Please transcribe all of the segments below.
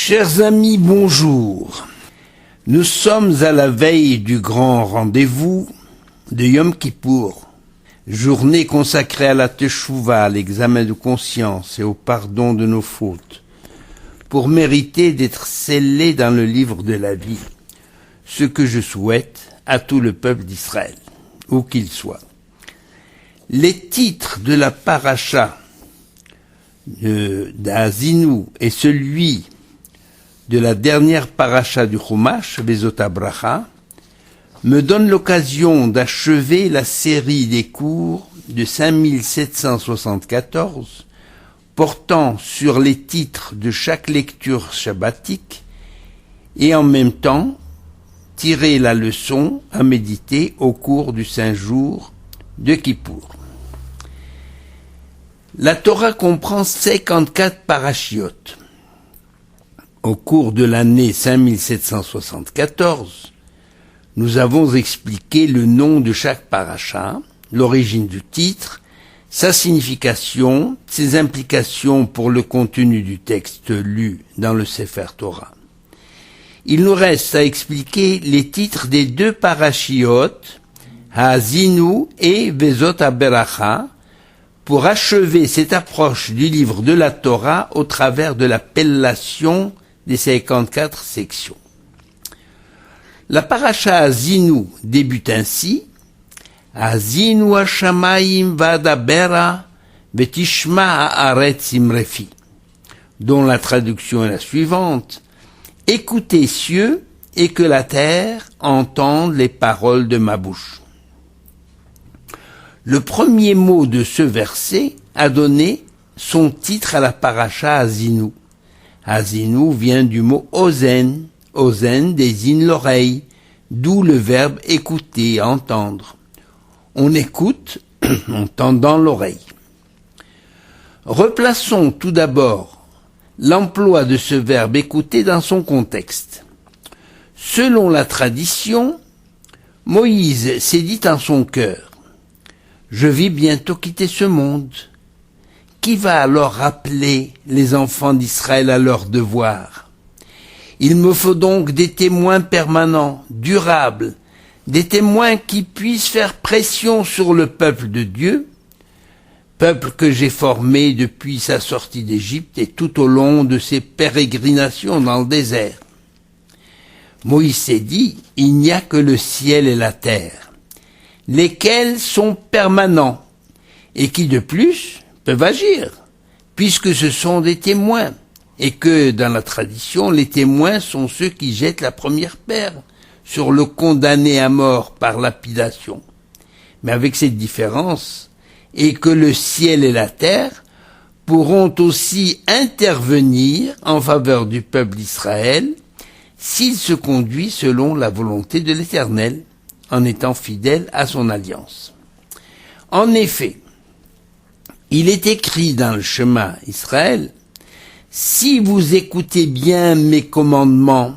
Chers amis, bonjour. Nous sommes à la veille du grand rendez-vous de Yom Kippour, journée consacrée à la Teshuvah, à l'examen de conscience et au pardon de nos fautes, pour mériter d'être scellés dans le livre de la vie, ce que je souhaite à tout le peuple d'Israël, où qu'il soit. Les titres de la paracha d'Azinu et celui de la dernière paracha du Chumash, Vezot HaBracha, me donnent l'occasion d'achever la série des cours de 5774 portant sur les titres de chaque lecture shabbatique et en même temps tirer la leçon à méditer au cours du 5 jours de Kippour. La Torah comprend 54 parachiotes. Au cours de l'année 5774, nous avons expliqué le nom de chaque paracha, l'origine du titre, sa signification, ses implications pour le contenu du texte lu dans le Sefer Torah. Il nous reste à expliquer les titres des deux parachiotes, Ha'azinu et Vezot HaBeracha, pour achever cette approche du livre de la Torah au travers de l'appellation des 54 sections. La paracha Ha'azinu débute ainsi: Ha'azinu hashamayim va'adabera vetishma haaretz imrefi, dont la traduction est la suivante: écoutez cieux et que la terre entende les paroles de ma bouche. Le premier mot de ce verset a donné son titre à la paracha Ha'azinu. Ha'azinu vient du mot ozen. Ozen désigne l'oreille, d'où le verbe écouter, entendre. On écoute en tendant l'oreille. Replaçons tout d'abord l'emploi de ce verbe écouter dans son contexte. Selon la tradition, Moïse s'est dit en son cœur: je vais bientôt quitter ce monde. Qui va alors rappeler les enfants d'Israël à leur devoir? Il me faut donc des témoins permanents, durables, des témoins qui puissent faire pression sur le peuple de Dieu, peuple que j'ai formé depuis sa sortie d'Égypte et tout au long de ses pérégrinations dans le désert. Moïse s'est dit: il n'y a que le ciel et la terre, lesquels sont permanents et qui de plus peuvent agir, puisque ce sont des témoins, et que dans la tradition, les témoins sont ceux qui jettent la première pierre sur le condamné à mort par lapidation. Mais avec cette différence, et que le ciel et la terre pourront aussi intervenir en faveur du peuple d'Israël s'il se conduit selon la volonté de l'Éternel, en étant fidèle à son alliance. En effet, il est écrit dans le Shema Israël: si vous écoutez bien mes commandements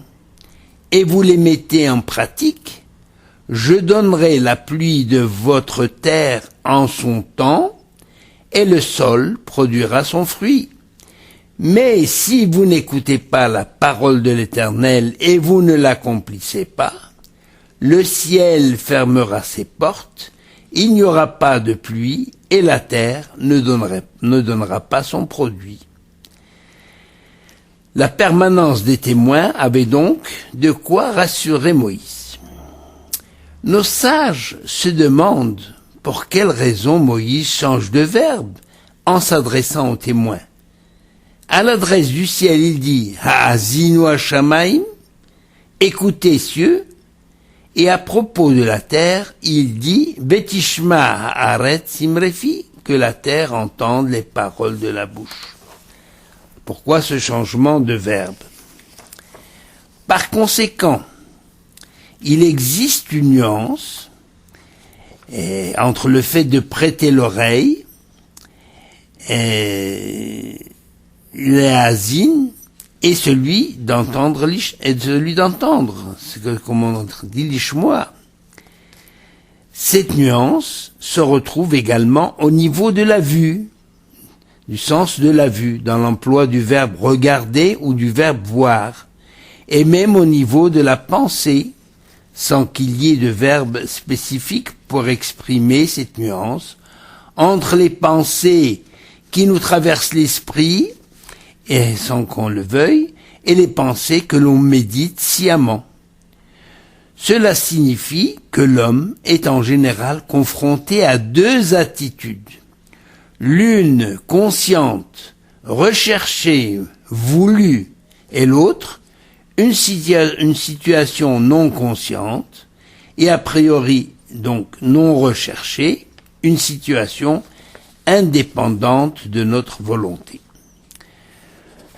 et vous les mettez en pratique, je donnerai la pluie de votre terre en son temps et le sol produira son fruit. Mais si vous n'écoutez pas la parole de l'Éternel et vous ne l'accomplissez pas, le ciel fermera ses portes, il n'y aura pas de pluie et la terre ne donnera pas son produit. La permanence des témoins avait donc de quoi rassurer Moïse. Nos sages se demandent pour quelle raison Moïse change de verbe en s'adressant aux témoins. À l'adresse du ciel, il dit Ha'azinu hashamayim, écoutez cieux, et à propos de la terre, il dit Vetishma haaretz imrefi, que la terre entende les paroles de la bouche. Pourquoi ce changement de verbe? Par conséquent, il existe une nuance entre le fait de prêter l'oreille et l'ha'azin et celui d'entendre, c'est comme on dit l'ishmoa. Cette nuance se retrouve également au niveau de la vue, du sens de la vue, dans l'emploi du verbe regarder ou du verbe voir, et même au niveau de la pensée, sans qu'il y ait de verbe spécifique pour exprimer cette nuance entre les pensées qui nous traversent l'esprit, et sans qu'on le veuille, et les pensées que l'on médite sciemment. Cela signifie que l'homme est en général confronté à deux attitudes. L'une consciente, recherchée, voulue, et l'autre une situation non consciente et a priori donc non recherchée, une situation indépendante de notre volonté.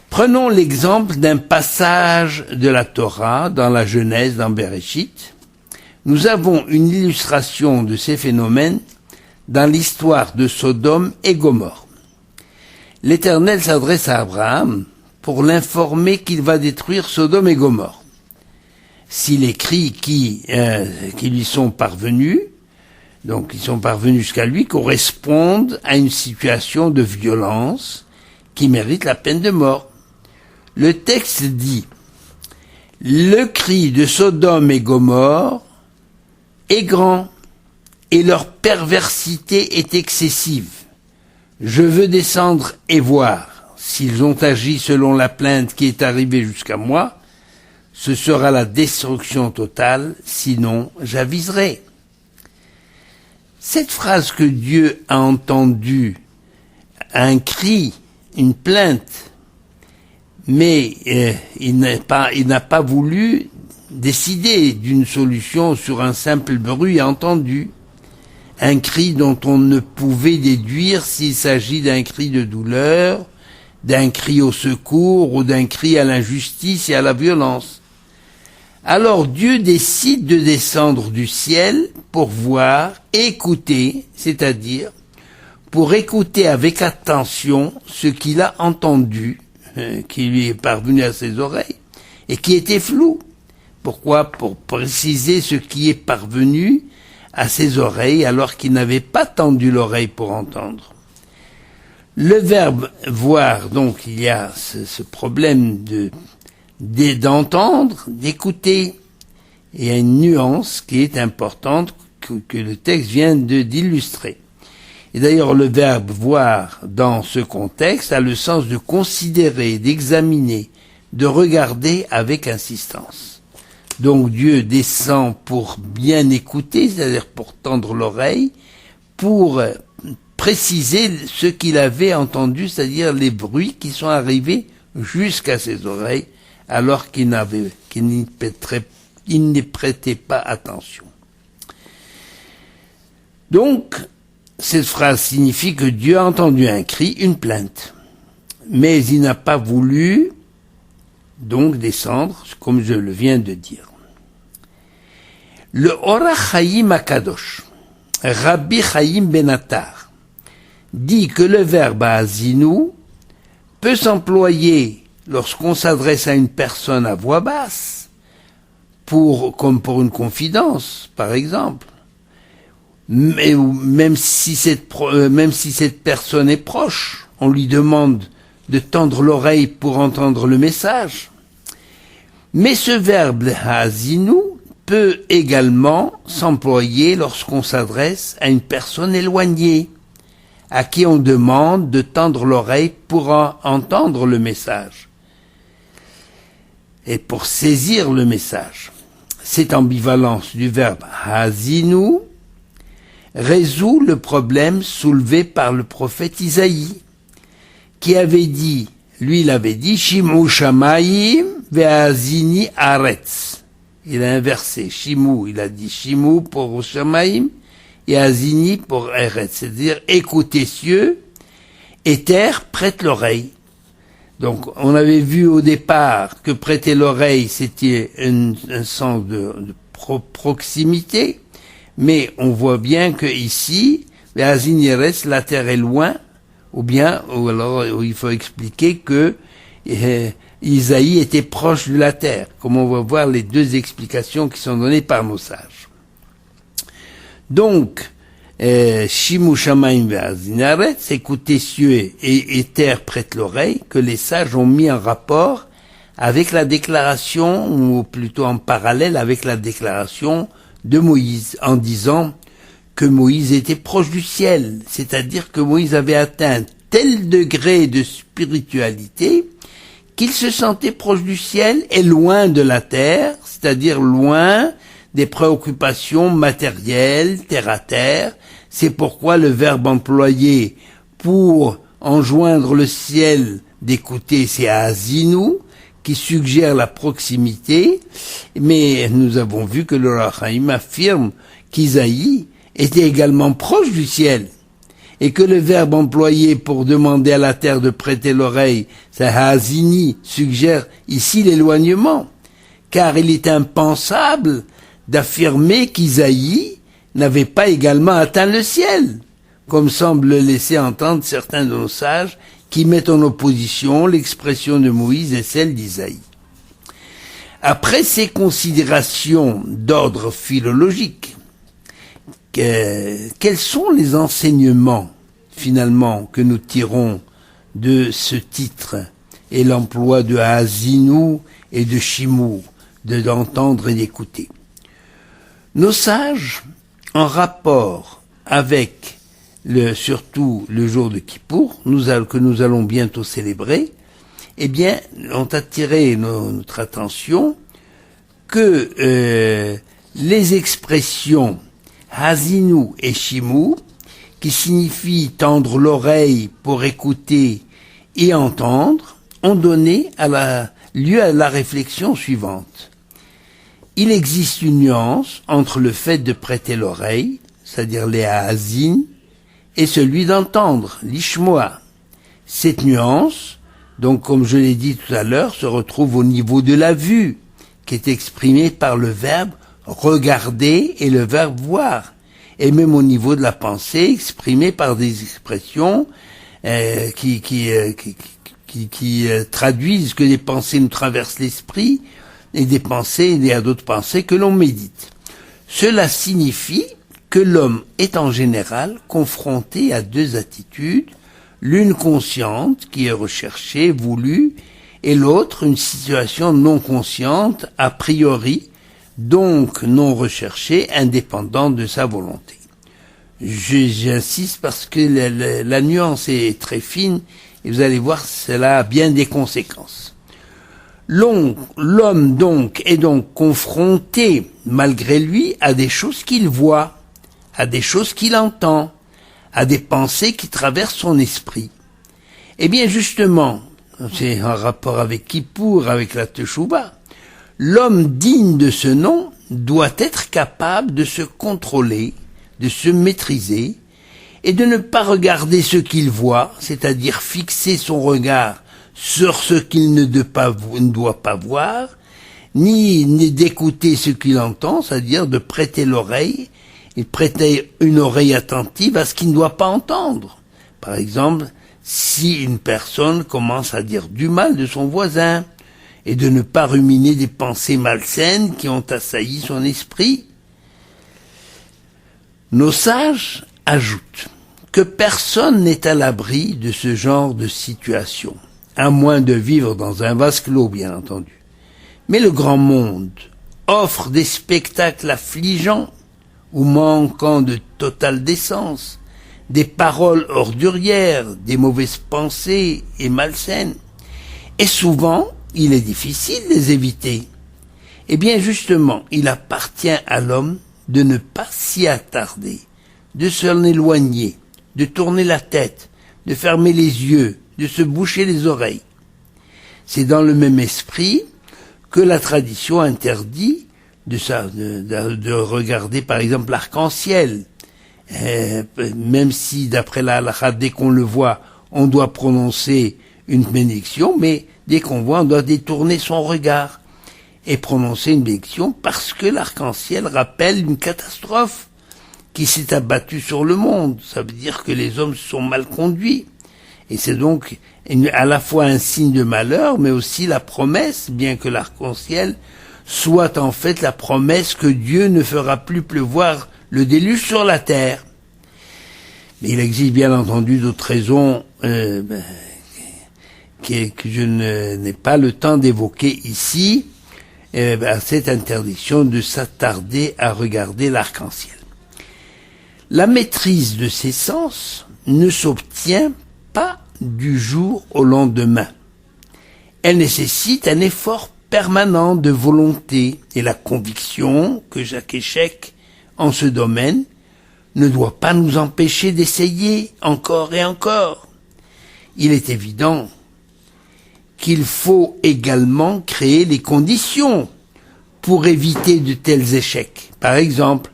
Prenons l'exemple d'un passage de la Torah dans la Genèse, dans Bereshit. Nous avons une illustration de ces phénomènes dans l'histoire de Sodome et Gomorrhe. L'Éternel s'adresse à Abraham pour l'informer qu'il va détruire Sodome et Gomorrhe. Si les cris qui lui sont parvenus, donc ils sont parvenus jusqu'à lui, correspondent à une situation de violence qui mérite la peine de mort. Le texte dit « Le cri de Sodome et Gomorrhe est grand et leur perversité est excessive. Je veux descendre et voir. S'ils ont agi selon la plainte qui est arrivée jusqu'à moi, ce sera la destruction totale, sinon j'aviserai. » Cette phrase que Dieu a entendue, un cri, une plainte, mais il n'a pas voulu décider d'une solution sur un simple bruit entendu, un cri dont on ne pouvait déduire s'il s'agit d'un cri de douleur, d'un cri au secours ou d'un cri à l'injustice et à la violence. Alors Dieu décide de descendre du ciel pour voir, écouter, c'est-à-dire pour écouter avec attention ce qu'il a entendu, qui lui est parvenu à ses oreilles, et qui était flou. Pourquoi? Pour préciser ce qui est parvenu à ses oreilles alors qu'il n'avait pas tendu l'oreille pour entendre. Le verbe voir, donc il y a ce problème d'entendre, d'écouter. Et il y a une nuance qui est importante que le texte vient d'illustrer. Et d'ailleurs, le verbe voir dans ce contexte a le sens de considérer, d'examiner, de regarder avec insistance. Donc Dieu descend pour bien écouter, c'est-à-dire pour tendre l'oreille, pour préciser ce qu'il avait entendu, c'est-à-dire les bruits qui sont arrivés jusqu'à ses oreilles, alors qu'il n'y prêtait pas attention. Donc, cette phrase signifie que Dieu a entendu un cri, une plainte, mais il n'a pas voulu donc descendre, comme je le viens de dire. Le Or HaChaim Akadosh, Rabbi Chaim Ben Attar, dit que le verbe Haazinu peut s'employer lorsqu'on s'adresse à une personne à voix basse, comme pour une confidence, par exemple, mais même si cette personne est proche, on lui demande de tendre l'oreille pour entendre le message. Mais ce verbe Haazinu peut également s'employer lorsqu'on s'adresse à une personne éloignée, à qui on demande de tendre l'oreille pour entendre le message et pour saisir le message. Cette ambivalence du verbe Haazinu résout le problème soulevé par le prophète Isaïe, qui avait dit, il avait dit, Shimu Shamayim ve'azini aretz. Il a inversé. Shimu, il a dit Shimu pour Shamayim et Azini pour Eretz. C'est-à-dire, écoutez cieux et terre, prête l'oreille. Donc, on avait vu au départ que prêter l'oreille, c'était un sens de proximité. Mais on voit bien que ici, Azini-Eretz, la terre est loin, ou alors il faut expliquer que Isaïe était proche de la terre, comme on va voir les deux explications qui sont données par nos sages. Donc, Shimu Shamaim ve'azinaretz, écoutez cieux et terre prête l'oreille, que les sages ont mis en rapport avec la déclaration, ou plutôt en parallèle avec la déclaration de Moïse, en disant que Moïse était proche du ciel, c'est-à-dire que Moïse avait atteint tel degré de spiritualité qu'il se sentait proche du ciel et loin de la terre, c'est-à-dire loin des préoccupations matérielles, terre à terre. C'est pourquoi le verbe employé pour enjoindre le ciel d'écouter, c'est Azinu, qui suggère la proximité, mais nous avons vu que le Or HaChaim affirme qu'Isaïe était également proche du ciel, et que le verbe employé pour demander à la terre de prêter l'oreille, c'est Hazini, suggère ici l'éloignement, car il est impensable d'affirmer qu'Isaïe n'avait pas également atteint le ciel, comme semble le laisser entendre certains de nos sages qui mettent en opposition l'expression de Moïse et celle d'Isaïe. Après ces considérations d'ordre philologique, quels sont les enseignements finalement que nous tirons de ce titre et l'emploi de Haazinu et de Shimu, d'entendre et d'écouter? Nos sages, en rapport avec surtout le jour de Kippour, que nous allons bientôt célébrer, eh bien, ont attiré notre attention que les expressions Hazinu et Shimu, qui signifient tendre l'oreille pour écouter et entendre, ont donné lieu à la réflexion suivante. Il existe une nuance entre le fait de prêter l'oreille, c'est-à-dire les Hazin, et celui d'entendre, l'ishmoa. Cette nuance, donc comme je l'ai dit tout à l'heure, se retrouve au niveau de la vue, qui est exprimée par le verbe regarder et le verbe voir, et même au niveau de la pensée, exprimée par des expressions qui traduisent que des pensées nous traversent l'esprit, et des pensées, il y a d'autres pensées que l'on médite. Cela signifie que l'homme est en général confronté à deux attitudes, l'une consciente, qui est recherchée, voulue, et l'autre, une situation non consciente, a priori, donc non recherchée, indépendante de sa volonté. J'insiste parce que la nuance est très fine, et vous allez voir, cela a bien des conséquences. L'homme donc est donc confronté, malgré lui, à des choses qu'il voit, à des choses qu'il entend, à des pensées qui traversent son esprit. Eh bien justement, c'est en rapport avec Kippour, avec la Teshuvah, l'homme digne de ce nom doit être capable de se contrôler, de se maîtriser, et de ne pas regarder ce qu'il voit, c'est-à-dire fixer son regard sur ce qu'il ne doit pas voir, ni d'écouter ce qu'il entend, c'est-à-dire de prêter l'oreille, et prêter une oreille attentive à ce qu'il ne doit pas entendre. Par exemple, si une personne commence à dire du mal de son voisin, et de ne pas ruminer des pensées malsaines qui ont assailli son esprit. Nos sages ajoutent que personne n'est à l'abri de ce genre de situation, à moins de vivre dans un vase clos, bien entendu. Mais le grand monde offre des spectacles affligeants ou manquant de totale décence, des paroles ordurières, des mauvaises pensées et malsaines. Et souvent, il est difficile de les éviter. Eh bien justement, il appartient à l'homme de ne pas s'y attarder, de s'en éloigner, de tourner la tête, de fermer les yeux, de se boucher les oreilles. C'est dans le même esprit que la tradition interdit de regarder par exemple l'arc-en-ciel. Même si d'après la halakha, dès qu'on le voit, on doit prononcer une bénédiction, mais dès qu'on voit, on doit détourner son regard et prononcer une bénédiction parce que l'arc-en-ciel rappelle une catastrophe qui s'est abattue sur le monde. Ça veut dire que les hommes sont mal conduits. Et c'est donc à la fois un signe de malheur, mais aussi la promesse, bien que l'arc-en-ciel soit en fait la promesse que Dieu ne fera plus pleuvoir le déluge sur la terre. Mais il existe bien entendu d'autres raisons que je n'ai pas le temps d'évoquer ici, à cette interdiction de s'attarder à regarder l'arc-en-ciel. La maîtrise de ces sens ne s'obtient pas du jour au lendemain. Elle nécessite un effort permanent de volonté et la conviction que chaque échec en ce domaine ne doit pas nous empêcher d'essayer encore et encore. Il est évident qu'il faut également créer les conditions pour éviter de tels échecs. Par exemple,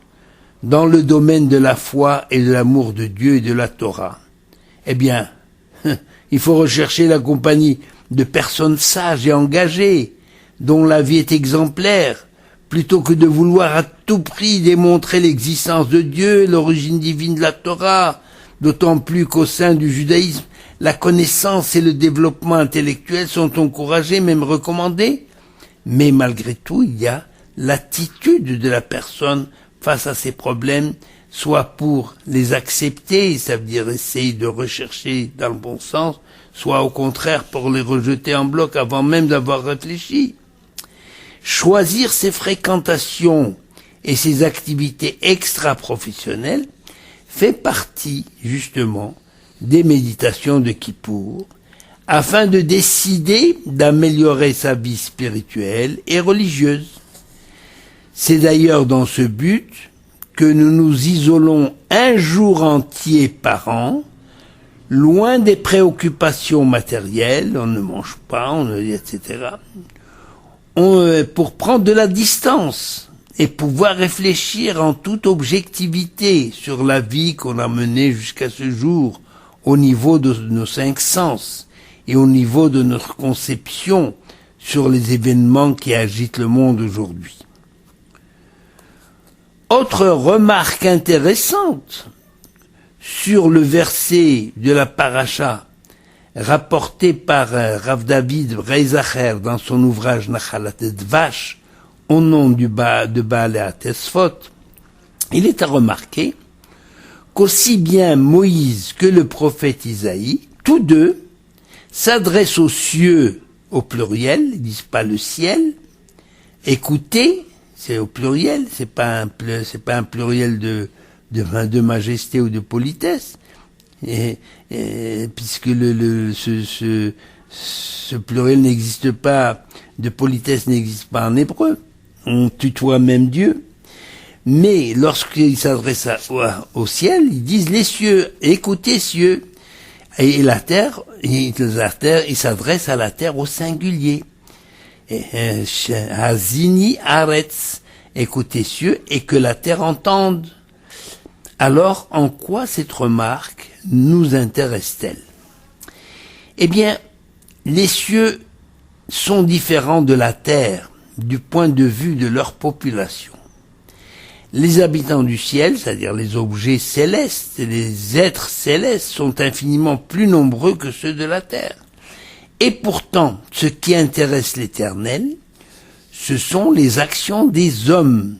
dans le domaine de la foi et de l'amour de Dieu et de la Torah, eh bien, il faut rechercher la compagnie de personnes sages et engagées, dont la vie est exemplaire, plutôt que de vouloir à tout prix démontrer l'existence de Dieu, l'origine divine de la Torah, d'autant plus qu'au sein du judaïsme, la connaissance et le développement intellectuel sont encouragés, même recommandés. Mais malgré tout, il y a l'attitude de la personne face à ces problèmes, soit pour les accepter, ça veut dire essayer de rechercher dans le bon sens, soit au contraire pour les rejeter en bloc avant même d'avoir réfléchi. Choisir ses fréquentations et ses activités extra-professionnelles fait partie, justement, des méditations de Kippour, afin de décider d'améliorer sa vie spirituelle et religieuse. C'est d'ailleurs dans ce but que nous nous isolons un jour entier par an, loin des préoccupations matérielles, on ne mange pas, etc., pour prendre de la distance et pouvoir réfléchir en toute objectivité sur la vie qu'on a menée jusqu'à ce jour, au niveau de nos 5 sens et au niveau de notre conception sur les événements qui agitent le monde aujourd'hui. Autre remarque intéressante sur le verset de la paracha rapporté par Rav David Reisacher dans son ouvrage Nachalat Dvash au nom de Baalei HaTosfot, il est à remarquer qu'aussi bien Moïse que le prophète Isaïe, tous deux, s'adressent aux cieux au pluriel, ils disent pas le ciel. Écoutez, c'est au pluriel, c'est pas un pluriel de majesté ou de politesse, puisque ce pluriel n'existe pas, de politesse n'existe pas en hébreu. On tutoie même Dieu. Mais lorsqu'ils s'adressent au ciel, ils disent les cieux, écoutez cieux. Et la terre, ils s'adressent à la terre au singulier. Hazini aretz, écoutez cieux, et que la terre entende. Alors, en quoi cette remarque nous intéresse-t-elle? Eh bien, les cieux sont différents de la terre du point de vue de leur population. Les habitants du ciel, c'est-à-dire les objets célestes, les êtres célestes, sont infiniment plus nombreux que ceux de la terre. Et pourtant, ce qui intéresse l'Éternel, ce sont les actions des hommes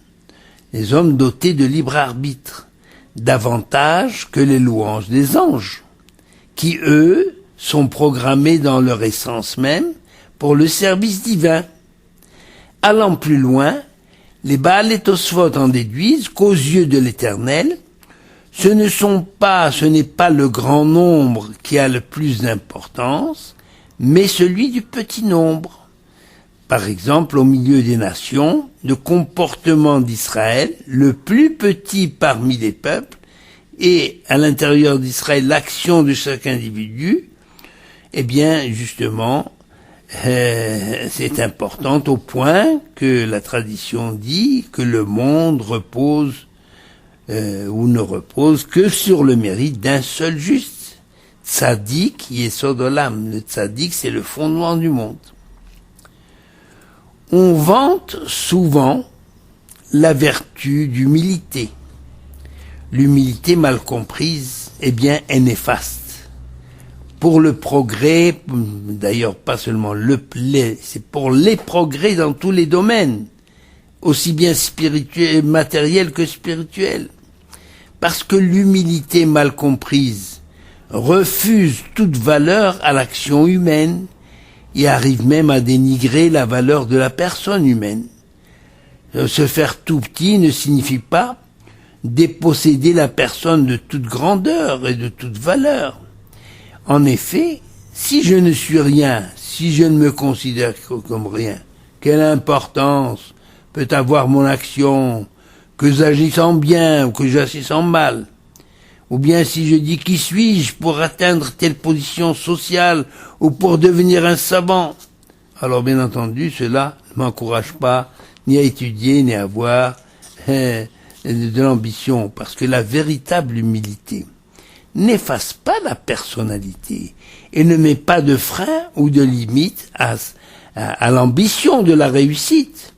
dotés de libre arbitre, davantage que les louanges des anges, qui, eux, sont programmés dans leur essence même pour le service divin. Allant plus loin, les Baalei HaTosfot en déduisent qu'aux yeux de l'Éternel, ce n'est pas le grand nombre qui a le plus d'importance, mais celui du petit nombre. Par exemple, au milieu des nations, le comportement d'Israël, le plus petit parmi les peuples, et à l'intérieur d'Israël, l'action de chaque individu, eh bien, justement, c'est important au point que la tradition dit que le monde repose ou ne repose que sur le mérite d'un seul juste. Tzadik Yesod Olam. Le tzadik, c'est le fondement du monde. On vante souvent la vertu d'humilité. L'humilité mal comprise, eh bien, est néfaste. Pour le progrès, d'ailleurs pas seulement c'est pour les progrès dans tous les domaines, aussi bien spirituels, matériels que spirituels. parce que l'humilité mal comprise refuse toute valeur à l'action humaine et arrive même à dénigrer la valeur de la personne humaine. Se faire tout petit ne signifie pas déposséder la personne de toute grandeur et de toute valeur. En effet, si je ne suis rien, si je ne me considère comme rien, quelle importance peut avoir mon action, que j'agissant bien ou que j'agissant mal? Ou bien si je dis qui suis-je pour atteindre telle position sociale ou pour devenir un savant? Alors bien entendu, cela ne m'encourage pas ni à étudier, ni à avoir de l'ambition, parce que la véritable humilité n'efface pas la personnalité et ne met pas de frein ou de limite à l'ambition de la réussite.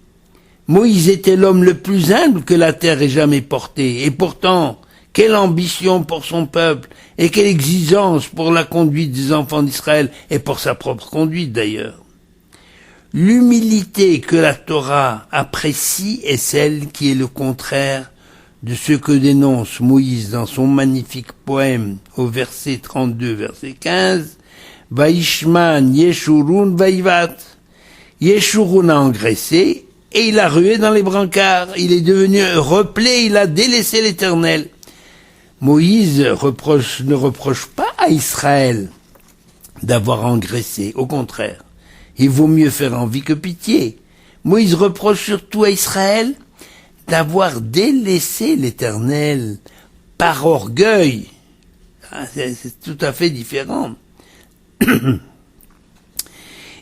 Moïse était l'homme le plus humble que la terre ait jamais porté, et pourtant, quelle ambition pour son peuple, et quelle exigence pour la conduite des enfants d'Israël, et pour sa propre conduite d'ailleurs. L'humilité que la Torah apprécie est celle qui est le contraire de ce que dénonce Moïse dans son magnifique poème au verset 32, verset 15, Vaishman Yeshurun Vaivat. Yeshurun a engraissé et il a rué dans les brancards. Il est devenu replé, il a délaissé l'Éternel. Moïse ne reproche pas à Israël d'avoir engraissé, au contraire. Il vaut mieux faire envie que pitié. Moïse reproche surtout à Israël d'avoir délaissé l'Éternel par orgueil. C'est tout à fait différent.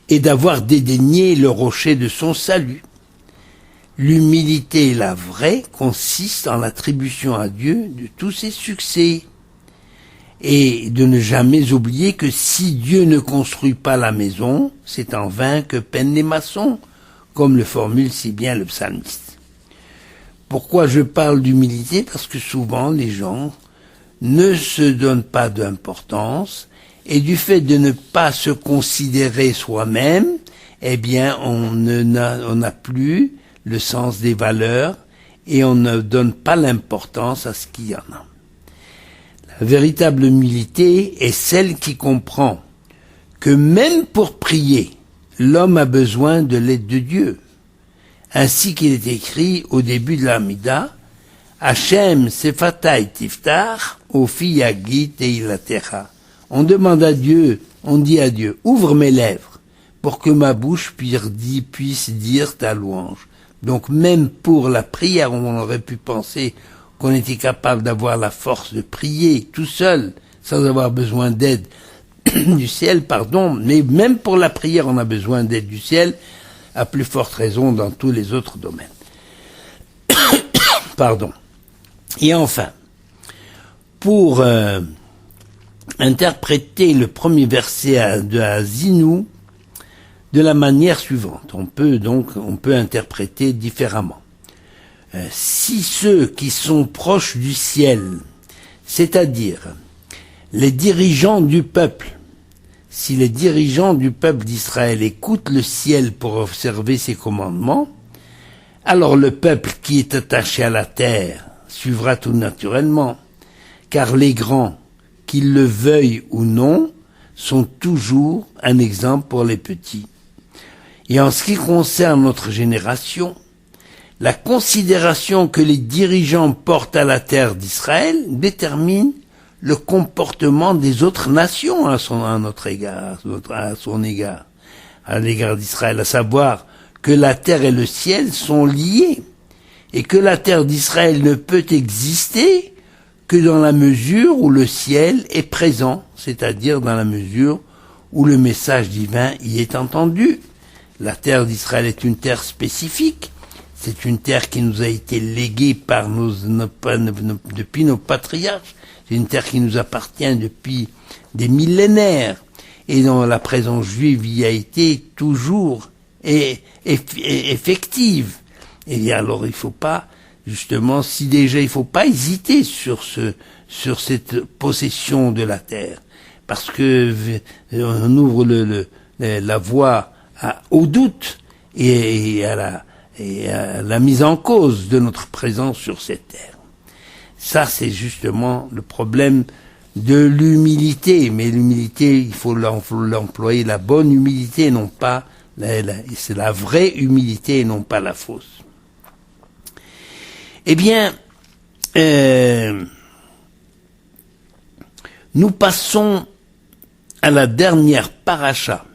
Et d'avoir dédaigné le rocher de son salut. L'humilité, la vraie, consiste en l'attribution à Dieu de tous ses succès. Et de ne jamais oublier que si Dieu ne construit pas la maison, c'est en vain que peinent les maçons, comme le formule si bien le psalmiste. Pourquoi je parle d'humilité? Parce que souvent les gens ne se donnent pas d'importance, et du fait de ne pas se considérer soi-même, eh bien on n'a plus le sens des valeurs, et on ne donne pas l'importance à ce qu'il y en a. La véritable humilité est celle qui comprend que même pour prier, l'homme a besoin de l'aide de Dieu. Ainsi qu'il est écrit au début de l'Amida, Hachem sefatai tiftar, ofi yagit eilatecha. On demande à Dieu, on dit à Dieu, ouvre mes lèvres pour que ma bouche puisse dire ta louange. Donc même pour la prière, on aurait pu penser qu'on était capable d'avoir la force de prier tout seul, sans avoir besoin d'aide du ciel, mais même pour la prière, on a besoin d'aide du ciel, à plus forte raison dans tous les autres domaines. Et enfin, pour interpréter le premier verset de Haazinu de la manière suivante, on peut interpréter différemment. Si ceux qui sont proches du ciel, c'est-à-dire les dirigeants du peuple, si les dirigeants du peuple d'Israël écoutent le ciel pour observer ses commandements, alors le peuple qui est attaché à la terre suivra tout naturellement, car les grands, qu'ils le veuillent ou non, sont toujours un exemple pour les petits. Et en ce qui concerne notre génération, la considération que les dirigeants portent à la terre d'Israël détermine le comportement des autres nations à l'égard d'Israël, à savoir que la terre et le ciel sont liés, et que la terre d'Israël ne peut exister que dans la mesure où le ciel est présent, c'est-à-dire dans la mesure où le message divin y est entendu. La terre d'Israël est une terre spécifique. C'est une terre qui nous a été léguée par depuis nos patriarches. C'est une terre qui nous appartient depuis des millénaires et dont la présence juive y a été toujours effective. Et alors il faut pas, justement, il faut pas hésiter sur cette possession de la terre, parce que on ouvre la voie au doute et à la mise en cause de notre présence sur cette terre. Ça, c'est justement le problème de l'humilité. Mais l'humilité, il faut l'employer, la bonne humilité, non pas c'est la vraie humilité et non pas la fausse. Eh bien, nous passons à la dernière paracha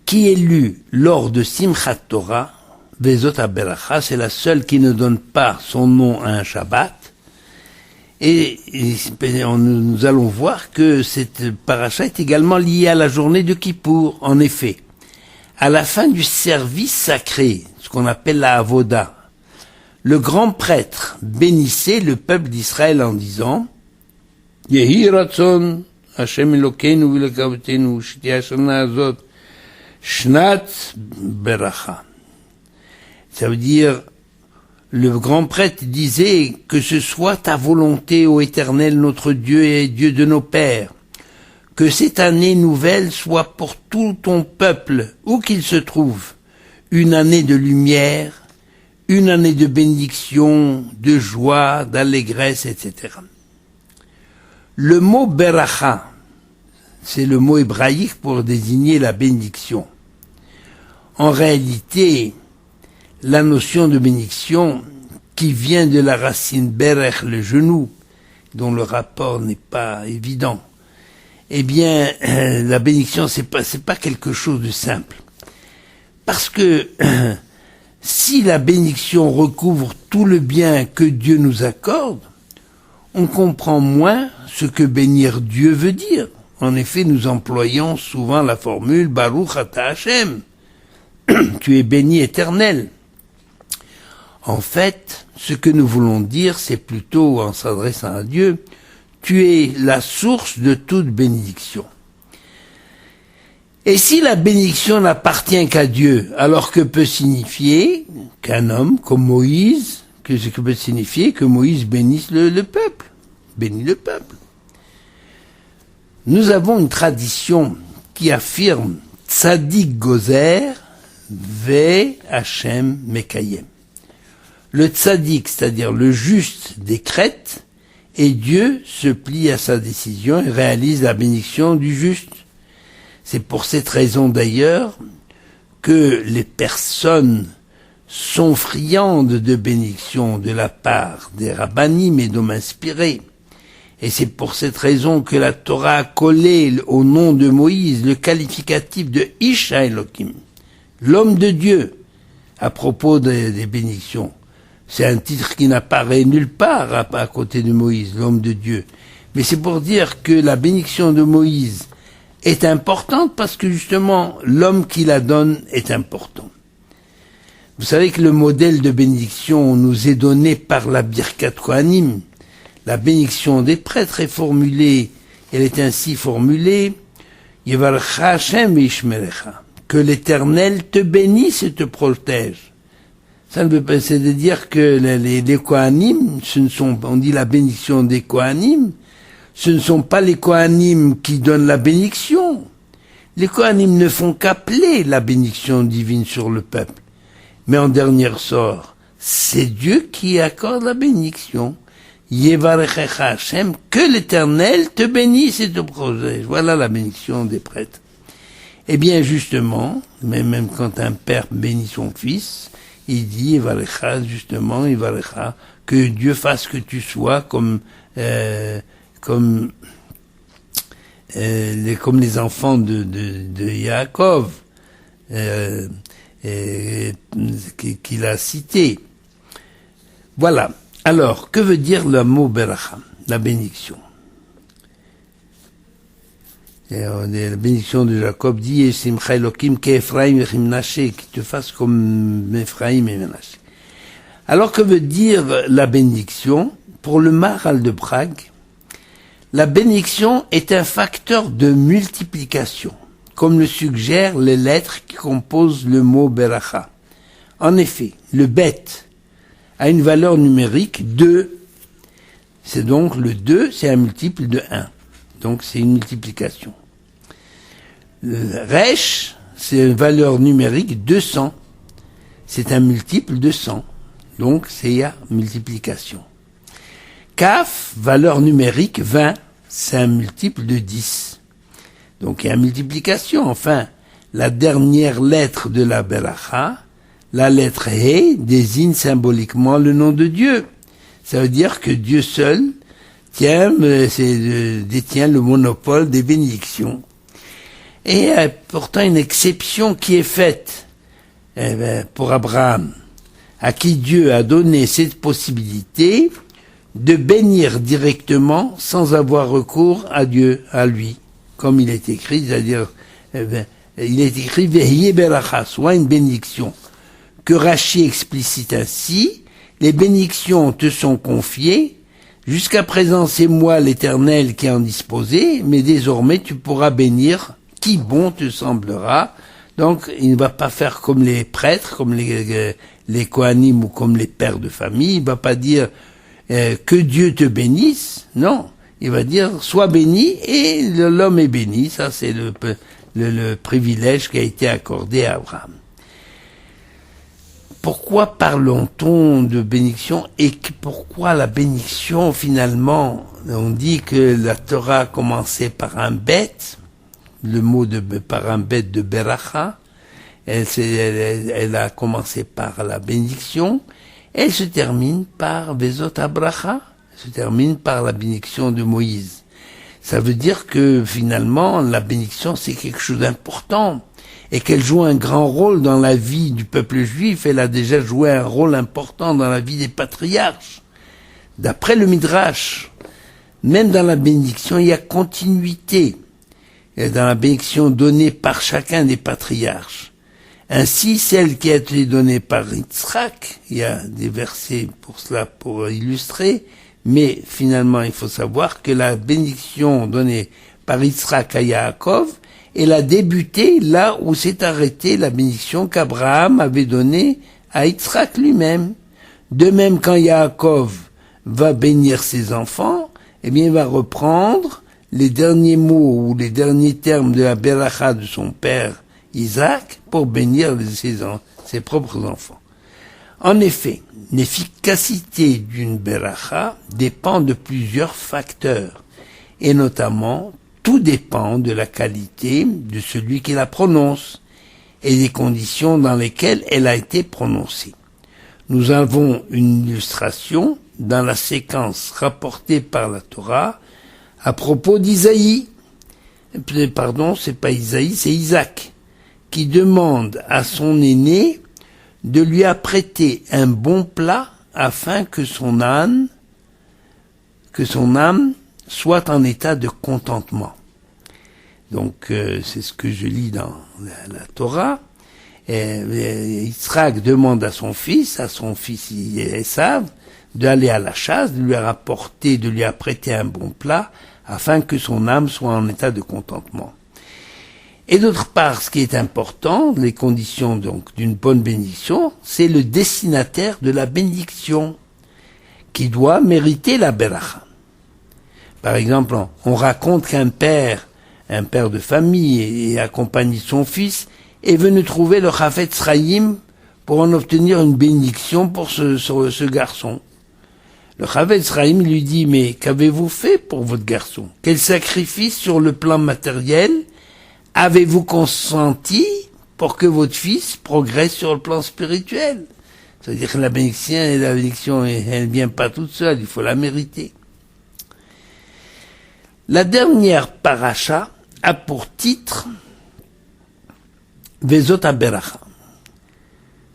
qui est lue lors de Simchat Torah, Vezot HaBeracha, c'est la seule qui ne donne pas son nom à un Shabbat. Et nous allons voir que cette paracha est également liée à la journée de Kippour. En effet, à la fin du service sacré, ce qu'on appelle la Avoda, le grand prêtre bénissait le peuple d'Israël en disant « Yehi Ratzon, Hashem Elokeinu v'Elokavotenu, sh'tiyeh hashana hazot, Shnat Beracha » Ça veut dire, le grand prêtre disait que ce soit ta volonté, ô Éternel, notre Dieu et Dieu de nos pères, que cette année nouvelle soit pour tout ton peuple, où qu'il se trouve, une année de lumière, une année de bénédiction, de joie, d'allégresse, etc. Le mot Beracha, c'est le mot hébraïque pour désigner la bénédiction. En réalité, la notion de bénédiction, qui vient de la racine berech, le genou, dont le rapport n'est pas évident, eh bien, la bénédiction, c'est pas quelque chose de simple. Parce que, si la bénédiction recouvre tout le bien que Dieu nous accorde, on comprend moins ce que bénir Dieu veut dire. En effet, nous employons souvent la formule Baruch Ata Hashem. Tu es béni éternel. En fait, ce que nous voulons dire, c'est plutôt, en s'adressant à Dieu, tu es la source de toute bénédiction. Et si la bénédiction n'appartient qu'à Dieu, alors que peut signifier qu'un homme comme Moïse, que ce que peut signifier que Moïse bénisse le peuple, bénit le peuple. Nous avons une tradition qui affirme Tzadik Gozer Ve Hashem Mekayem. Le tzaddik, c'est-à-dire le juste, décrète, et Dieu se plie à sa décision et réalise la bénédiction du juste. C'est pour cette raison d'ailleurs que les personnes sont friandes de bénédiction de la part des rabbanim et d'hommes inspirés. Et c'est pour cette raison que la Torah a collé au nom de Moïse le qualificatif de Isha Elokim, l'homme de Dieu, à propos des bénédictions. C'est un titre qui n'apparaît nulle part à côté de Moïse, l'homme de Dieu. Mais c'est pour dire que la bénédiction de Moïse est importante parce que justement, l'homme qui la donne est important. Vous savez que le modèle de bénédiction nous est donné par la Birkat Kohanim. La bénédiction des prêtres est formulée, elle est ainsi formulée, Yevarcha Hashem v'yishmerecha, que l'Éternel te bénisse et te protège. Ça ne veut pas, c'est de dire que les Kohanim, on dit la bénédiction des Kohanim, ce ne sont pas les Kohanim qui donnent la bénédiction. Les Kohanim ne font qu'appeler la bénédiction divine sur le peuple. Mais en dernier sort, c'est Dieu qui accorde la bénédiction. Yevarechecha Hashem, que l'Éternel te bénisse et te protège. Voilà la bénédiction des prêtres. Eh bien, justement, même quand un père bénit son fils, il dit, Yevarecha, justement, Yevarecha, que Dieu fasse que tu sois comme les enfants de Yaakov, qu'il a cité. Voilà. Alors, que veut dire le mot beracha, la bénédiction? La bénédiction de Jacob dit, Simcha Elokim ke'Ephraim v'Chimnaché, qui te fasse comme Ephraim et Menaché. Alors, que veut dire la bénédiction? Pour le Maharal de Prague, la bénédiction est un facteur de multiplication, comme le suggèrent les lettres qui composent le mot beracha. En effet, le bet a une valeur numérique 2. C'est donc le 2, c'est un multiple de 1. Donc c'est une multiplication. Le resh, c'est une valeur numérique 200. C'est un multiple de 100. Donc c'est la multiplication. Kaf, valeur numérique 20, c'est un multiple de 10. Donc il y a multiplication. Enfin, la dernière lettre de la beracha, la lettre He, désigne symboliquement le nom de Dieu. Ça veut dire que Dieu seul détient le monopole des bénédictions. Et il y a pourtant une exception qui est faite pour Abraham, à qui Dieu a donné cette possibilité de bénir directement sans avoir recours à Dieu, à lui. Comme il est écrit, c'est-à-dire, il est écrit Vehiye beracha, soit une bénédiction. Que Rachi explicite ainsi, les bénédictions te sont confiées, jusqu'à présent c'est moi l'Éternel qui en disposais, mais désormais tu pourras bénir qui bon te semblera. Donc il ne va pas faire comme les prêtres, comme les Kohanim ou comme les pères de famille, il ne va pas dire que Dieu te bénisse, non, il va dire sois béni et l'homme est béni, ça c'est le privilège qui a été accordé à Abraham. Pourquoi parlons-on de bénédiction et pourquoi la bénédiction finalement, on dit que la Torah a commencé par un bête, le mot par un bête de beracha, elle a commencé par la bénédiction, elle se termine par Vezot Abracha, se termine par la bénédiction de Moïse. Ça veut dire que finalement la bénédiction c'est quelque chose d'important et qu'elle joue un grand rôle dans la vie du peuple juif. Elle a déjà joué un rôle important dans la vie des patriarches. D'après le Midrash, même dans la bénédiction il y a continuité. Et dans la bénédiction donnée par chacun des patriarches. Ainsi, celle qui a été donnée par Yitzhak, il y a des versets pour cela, pour illustrer, mais finalement, il faut savoir que la bénédiction donnée par Yitzhak à Yaakov, elle a débuté là où s'est arrêtée la bénédiction qu'Abraham avait donnée à Yitzhak lui-même. De même, quand Yaakov va bénir ses enfants, eh bien, il va reprendre les derniers mots ou les derniers termes de la beracha de son père Isaac pour bénir ses propres enfants. En effet, l'efficacité d'une beracha dépend de plusieurs facteurs, et notamment tout dépend de la qualité de celui qui la prononce et des conditions dans lesquelles elle a été prononcée. Nous avons une illustration dans la séquence rapportée par la Torah à propos d'Isaïe. Pardon, c'est pas Isaïe, c'est Isaac, qui demande à son aîné de lui apprêter un bon plat afin que son âme soit en état de contentement. Donc c'est ce que je lis dans la Torah. Yitzhak demande à son fils Esav, d'aller à la chasse, de lui rapporter, de lui apprêter un bon plat, afin que son âme soit en état de contentement. Et d'autre part, ce qui est important, les conditions donc d'une bonne bénédiction, c'est le destinataire de la bénédiction, qui doit mériter la beracha. Par exemple, on raconte qu'un père de famille et accompagné de son fils, est venu trouver le Chafetz Chaim pour en obtenir une bénédiction pour ce garçon. Le Chafetz Chaim lui dit, mais qu'avez-vous fait pour votre garçon? Quel sacrifice sur le plan matériel avez-vous consenti pour que votre fils progresse sur le plan spirituel? C'est-à-dire que la bénédiction, elle vient pas toute seule, il faut la mériter. La dernière paracha a pour titre Vezot HaBeracha.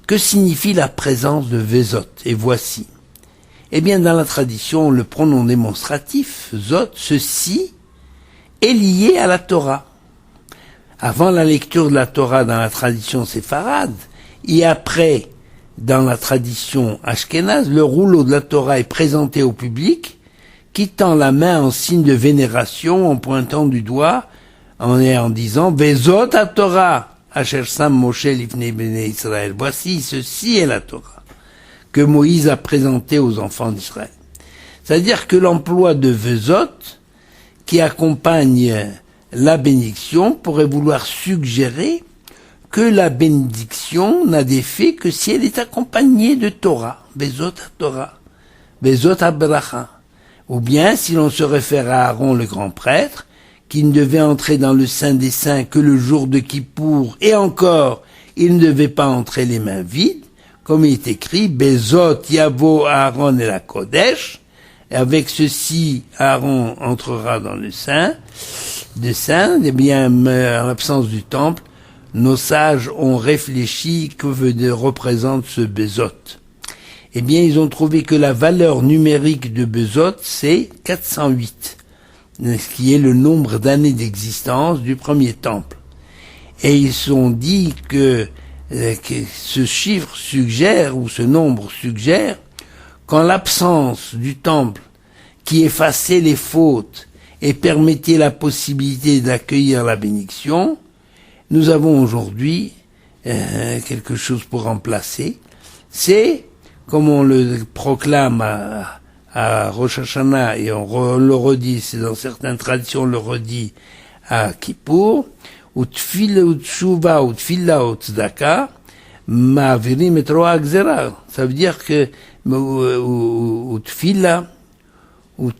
Que signifie la présence de Vezot? Et voici. Eh bien, dans la tradition, le pronom démonstratif, Zot, ceci, est lié à la Torah. Avant la lecture de la Torah dans la tradition séfarade, et après, dans la tradition ashkénaze, le rouleau de la Torah est présenté au public, qui tend la main en signe de vénération, en pointant du doigt, en disant, Vezot HaTorah, Asher Sam Moshe Lifnei Bnei Israël. Voici, ceci est la Torah, que Moïse a présentée aux enfants d'Israël. C'est-à-dire que l'emploi de Vezot, qui accompagne la bénédiction, pourrait vouloir suggérer que la bénédiction n'a d'effet que si elle est accompagnée de Torah, Vezot HaTorah, Vezot HaBeracha. Ou bien, si l'on se réfère à Aaron le grand prêtre, qui ne devait entrer dans le Saint des Saints que le jour de Kippour, et encore, il ne devait pas entrer les mains vides, comme il est écrit, Bezot Yavo Aaron et la Kodesh, et avec ceci, Aaron entrera dans le Saint des Saints. Eh bien, en l'absence du temple, nos sages ont réfléchi que représente ce Bezot. Eh bien, ils ont trouvé que la valeur numérique de Bezot, c'est 408, ce qui est le nombre d'années d'existence du premier temple. Et ils ont dit que ce chiffre suggère, ou ce nombre suggère, qu'en l'absence du temple qui effaçait les fautes et permettait la possibilité d'accueillir la bénédiction, nous avons aujourd'hui quelque chose pour remplacer. C'est, comme on le proclame à Rosh Hashanah, et on le redit, c'est dans certaines traditions on le redit à Kippour, ou tfila ou tshuva ou tfila ou tzedaka, ma'avirim et roa gzera. Ça veut dire que ou tfila ou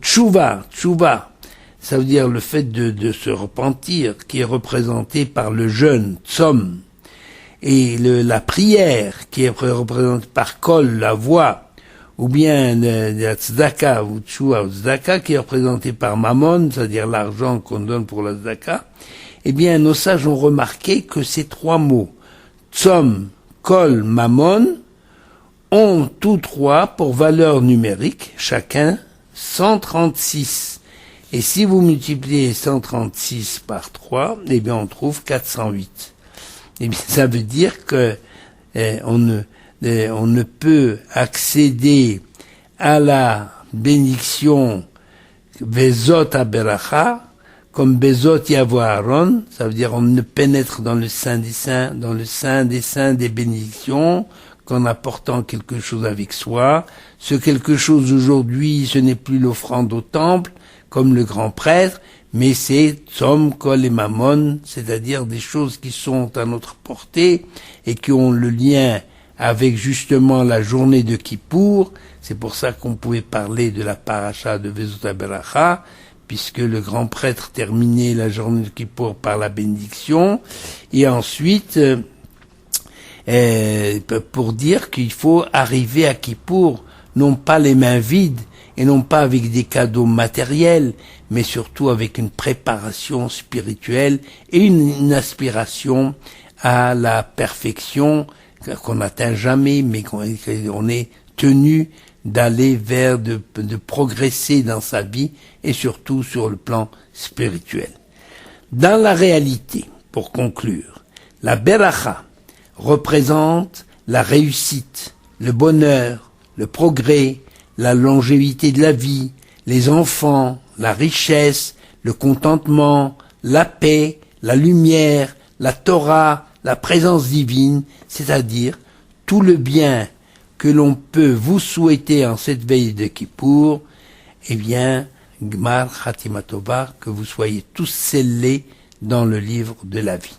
tshuva, ça veut dire le fait de se repentir, qui est représenté par le jeûne, tzom, et la prière, qui est représentée par kol, la voix, ou bien la tzedaka, ou tshuva, ou tzedaka, qui est représentée par mammon, c'est-à-dire l'argent qu'on donne pour la tzedaka. Eh bien, nos sages ont remarqué que ces trois mots, tzom, kol, mammon, ont tous trois pour valeur numérique, chacun, 136. Et si vous multipliez 136 par 3, eh bien, on trouve 408. Eh bien, ça veut dire que on ne peut accéder à la bénédiction Bezot Aberacha comme Bezot Yavo Aaron, ça veut dire on ne pénètre dans le Saint des Saints, dans le Saint des Saints des bénédictions, qu'en apportant quelque chose avec soi. Ce quelque chose aujourd'hui, ce n'est plus l'offrande au temple, comme le grand prêtre, mais c'est Tzom, Kol et Mammon, c'est-à-dire des choses qui sont à notre portée et qui ont le lien avec justement la journée de Kippour. C'est pour ça qu'on pouvait parler de la paracha de Bezot Aberacha, puisque le grand prêtre terminait la journée de Kippour par la bénédiction, et ensuite pour dire qu'il faut arriver à Kippour non pas les mains vides et non pas avec des cadeaux matériels, mais surtout avec une préparation spirituelle et une aspiration à la perfection qu'on n'atteint jamais, mais qu'on est tenu d'aller vers, de progresser dans sa vie et surtout sur le plan spirituel. Dans la réalité, pour conclure, la Beracha représente la réussite, le bonheur, le progrès, la longévité de la vie, les enfants, la richesse, le contentement, la paix, la lumière, la Torah, la présence divine, c'est-à-dire tout le bien que l'on peut vous souhaiter en cette veille de Kippour. Eh bien, Gmar Khatima Tova, que vous soyez tous scellés dans le livre de la vie.